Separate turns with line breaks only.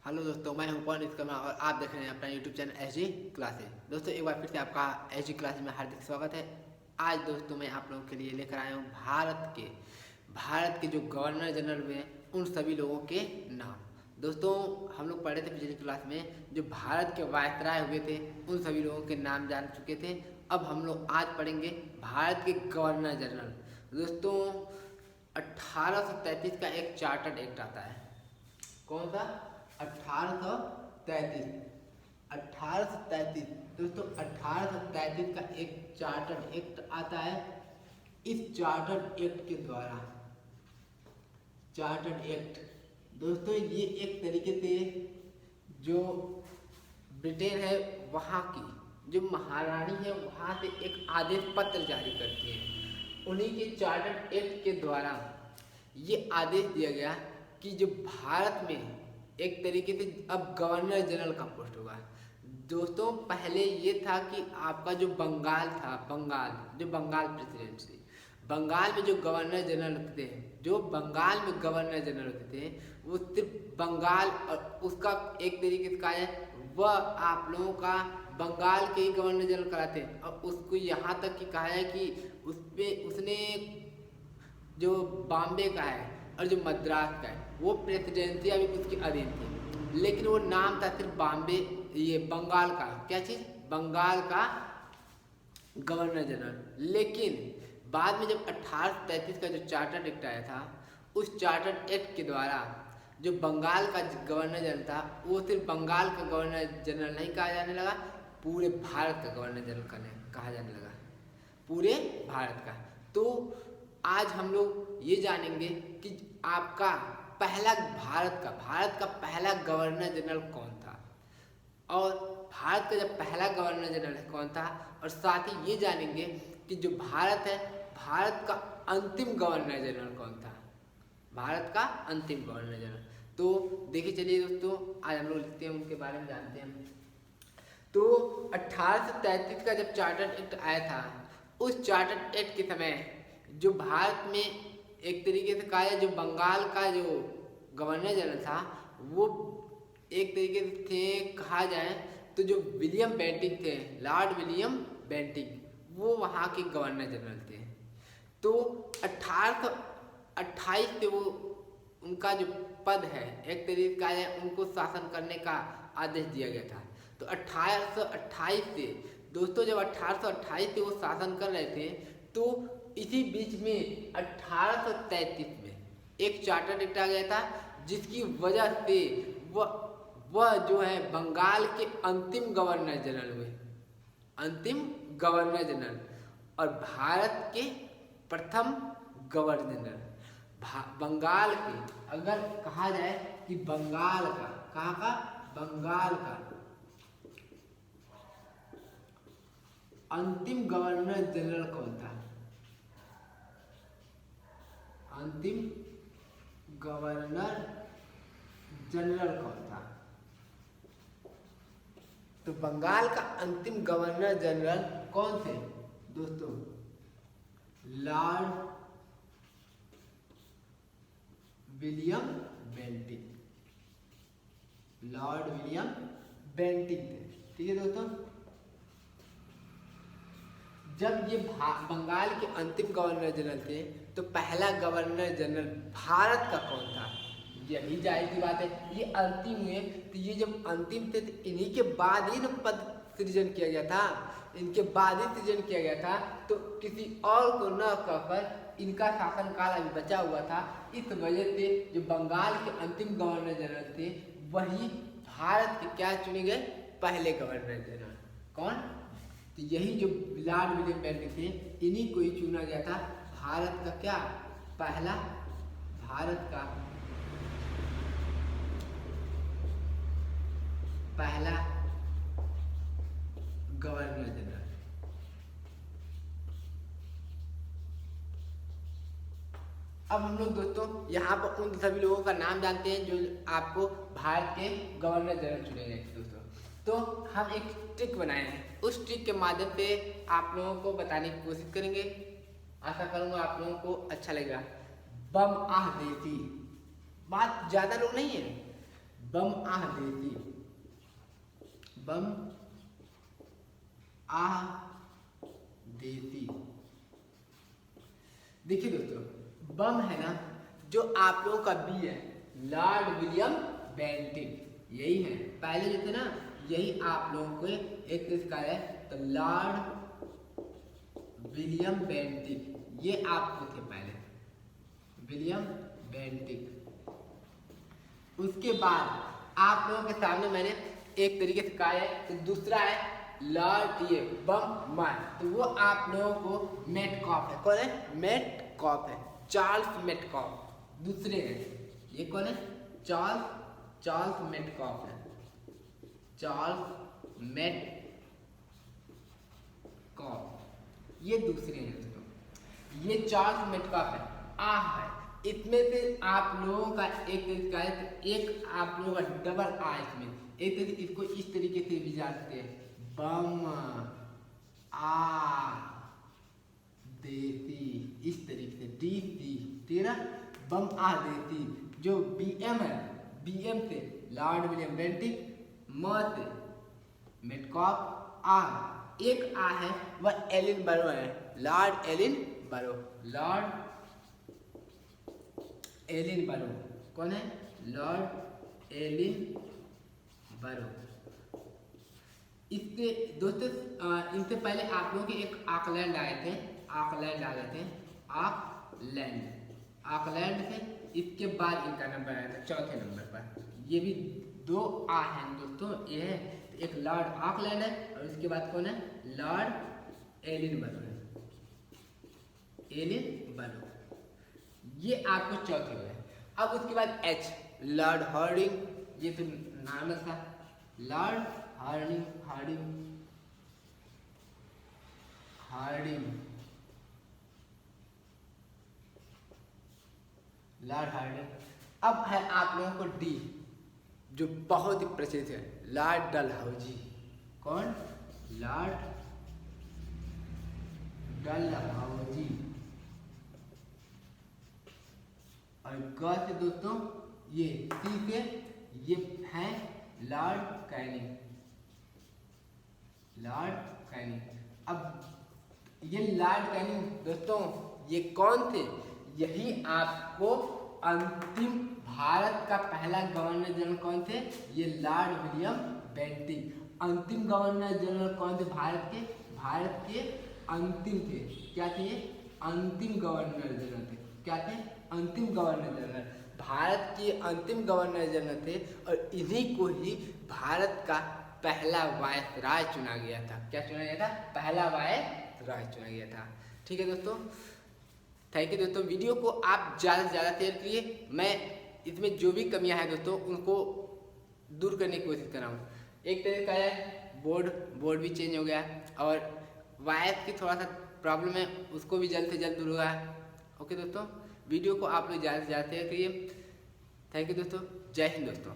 Hello दोस्तों, मैं हूं पवन इसका और आप देख रहे हैं अपना यूट्यूब चैनल एसजी क्लासेस। दोस्तों एक बार फिर से आपका एसजी क्लासेस में हार्दिक स्वागत है। आज दोस्तों मैं आप लोगों के लिए लेकर आया हूं भारत के जो गवर्नर जनरल हुए उन सभी लोगों के नाम। दोस्तों हम लोग पढ़े थे पिछली क्लास में जो भारत के वायसराय हुए थे उन सभी लोगों के नाम जान चुके थे। अब हम लोग आज पढ़ेंगे भारत के गवर्नर जनरल। दोस्तों 1833 का एक चार्टर्ड एक्ट आता है। कौन सा? 1833। 1833 दोस्तों 1833 का एक चार्टर्ड एक्ट आता है। इस चार्टर्ड एक्ट के द्वारा चार्टर्ड एक्ट दोस्तों ये एक तरीके से जो ब्रिटेन है वहाँ की जो महारानी है वहाँ से एक आदेश पत्र जारी करती है। उन्हीं के चार्टर्ड एक्ट के द्वारा ये आदेश दिया गया कि जो भारत में एक तरीके से अब गवर्नर जनरल का पोस्ट होगा। दोस्तों पहले ये था कि आपका जो बंगाल था, जो बंगाल प्रेसिडेंसी, बंगाल में जो गवर्नर जनरल थे, जो बंगाल में गवर्नर जनरल होते थे वो सिर्फ बंगाल और उसका एक तरीके से कहा जाए वह आप लोगों का बंगाल के ही गवर्नर जनरल कराते हैं। और उसको यहाँ तक कि कहा है कि उसने जो बॉम्बे का है और जो मद्रास का है वो प्रेसिडेंसी अभी उसके अधीन थी, लेकिन वो नाम था सिर्फ बॉम्बे, ये बंगाल का क्या चीज़, बंगाल का गवर्नर जनरल। लेकिन बाद में जब 1833 का जो चार्टर्ड एक्ट आया था उस चार्टर्ड एक्ट के द्वारा जो बंगाल का गवर्नर जनरल था वो सिर्फ बंगाल का गवर्नर जनरल नहीं कहा जाने लगा, पूरे भारत का गवर्नर जनरल कहा जाने लगा, पूरे भारत का। तो आज हम लोग ये जानेंगे कि आपका भारत का पहला गवर्नर जनरल कौन था और भारत का जब पहला गवर्नर जनरल कौन था, और साथ ही ये जानेंगे कि जो भारत है भारत का अंतिम गवर्नर जनरल कौन था, भारत का अंतिम गवर्नर जनरल। तो देखिए चलिए दोस्तों आज हम लोग लिखते हैं उनके बारे में जानते हैं। तो 1833 का जब चार्टर्ड एक्ट आया था उस चार्टर्ड एक्ट के समय जो भारत में एक तरीके से कहा जाए जो बंगाल का जो गवर्नर जनरल था वो एक तरीके से थे, कहा जाए तो जो विलियम बेंटिंक थे, लॉर्ड विलियम बेंटिंक, वो वहाँ के गवर्नर जनरल थे। तो 1828 से वो उनका जो पद है एक तरीके का है उनको शासन करने का आदेश दिया गया था। तो 1828 से दोस्तों जब 1828 से वो शासन कर रहे थे तो इसी बीच में 1833 में एक चार्टर्ड एक्ट आ गया था जिसकी वजह से वह जो है बंगाल के अंतिम गवर्नर जनरल हुए, अंतिम गवर्नर जनरल और भारत के प्रथम गवर्नर जनरल। बंगाल के अगर कहा जाए कि बंगाल का, कहाँ का, बंगाल का अंतिम गवर्नर जनरल कौन था, अंतिम गवर्नर जनरल कौन था? तो बंगाल का अंतिम गवर्नर जनरल कौन थे दोस्तों? Lord William Bentinck, Lord William Bentinck थे। ठीक है दोस्तों, जब ये बंगाल के अंतिम गवर्नर जनरल थे तो पहला गवर्नर जनरल भारत का कौन था? यही जाहिर सी बात है, ये अंतिम हुए तो ये जब अंतिम थे तो इन्हीं के बाद ही न पद सृजन किया गया था, इनके बाद ही सृजन किया गया था। तो किसी और को न कहकर इनका शासनकाल अभी बचा हुआ था, इस वजह से जो बंगाल के अंतिम गवर्नर जनरल थे वही भारत के क्या चुने गए, पहले गवर्नर जनरल। कौन? तो यही जो लॉर्ड विलियम बेंटिक थे इन्हीं को ही चुना गया था भारत का क्या, पहला भारत का पहला गवर्नर जनरल। अब हम लोग दोस्तों यहाँ पर उन सभी लोगों का नाम जानते हैं जो आपको भारत के गवर्नर जनरल चुने गए दोस्तों। तो हम एक ट्रिक बनाए हैं, उस ट्रिक के माध्यम से आप लोगों को बताने की कोशिश करेंगे, आशा करूँगा आप लोगों को अच्छा लगेगा। बम आह देसी, बात ज़्यादा लोग नहीं है, बम आह देती, बम आह देती। देखिए दोस्तों, बम है ना, जो आप लोगों का बी है, लॉर्ड विलियम बेंटिक, यही है। पहले जो थे ना, यही आप लोगों को एक इसका है, तो लॉर्ड विलियम बेंटिक, ये आपको थे पहले, विलियम बेंटिक। उसके बाद आप लोगों के सामने मैंने एक तरीके से कहा है, तो दूसरा है लॉर्ड ये बम मार, तो वो आप लोगों को मेटकॉफ है। कौन है? मेटकॉफ है, चार्ल्स मेटकॉफ दूसरे हैं। ये कौन है? चार्ल्स मेटकॉफ है, चार्ल्स मेटकॉफ, ये दूसरे हैं दोस्तों। ये चार्ल्स मेटकॉफ है, आह है। इसमें से आप लोगों का एक आप लोगों का डबल आ इसमें, एक तरीके इसको इस तरीके से भी जानते हैं, बम आ देती, इस तरीके से डी सी तेरा बम आ देती। जो बी एम है, बी एम से लॉर्ड विलियम बेंटिक, म से मेटकॉफ, आ एक आ है वह एलिन बरो है, लॉर्ड एलिन बरो, लॉर्ड एलिन बरो। कौन है? लॉर्ड एलिन बरो। इसके दोस्तों इनसे पहले आप लोगों के एक ऑकलैंड आए थे, ऑकलैंड आ गए थे, ऑकलैंड से इसके बाद इनका नंबर आया था चौथे नंबर पर। ये भी दो आ हैं दोस्तों, ये है एक लॉर्ड ऑकलैंड है और उसके बाद कौन है? लॉर्ड एलिन बरो है, एलिन बरो, ये आपको चौथे हुए। अब उसके बाद एच, लॉर्ड हार्डिंग, ये तो नाम था, लॉर्ड हार्डिंग, लॉर्ड हार्डिंग। अब है आप लोगों को डी, जो बहुत ही प्रसिद्ध है, लॉर्ड डलहौजी। कौन? लॉर्ड डलहौजी। और ग से दोस्तों ये सी से ये है लॉर्ड कैनिंग, लॉर्ड कैनिंग। अब ये लॉर्ड कैनिंग दोस्तों ये कौन थे? यही आपको अंतिम भारत का पहला गवर्नर जनरल कौन थे? ये लॉर्ड विलियम बेंटिक। अंतिम गवर्नर जनरल कौन थे भारत के? भारत के अंतिम थे, क्या थे? अंतिम गवर्नर जनरल थे। क्या थे? अंतिम गवर्नर जनरल, भारत के अंतिम गवर्नर जनरल थे। और इन्हीं को ही भारत का पहला वायसराय चुना गया था। क्या चुना गया था? पहला वायसराय चुना गया था। ठीक है दोस्तों, थैंक यू दोस्तों। वीडियो को आप ज़्यादा से ज़्यादा शेयर करिए। मैं इसमें जो भी कमियां हैं दोस्तों उनको दूर करने की कोशिश कर रहा हूँ। एक तरीका है बोर्ड भी चेंज हो गया और वायस की थोड़ा सा प्रॉब्लम है, उसको भी जल्द से जल्द दूर होगा। ओके दोस्तों, वीडियो को आप लोग ज़्यादा से ज़्यादा शेयर करिए। थैंक यू दोस्तों, जय हिंद दोस्तों।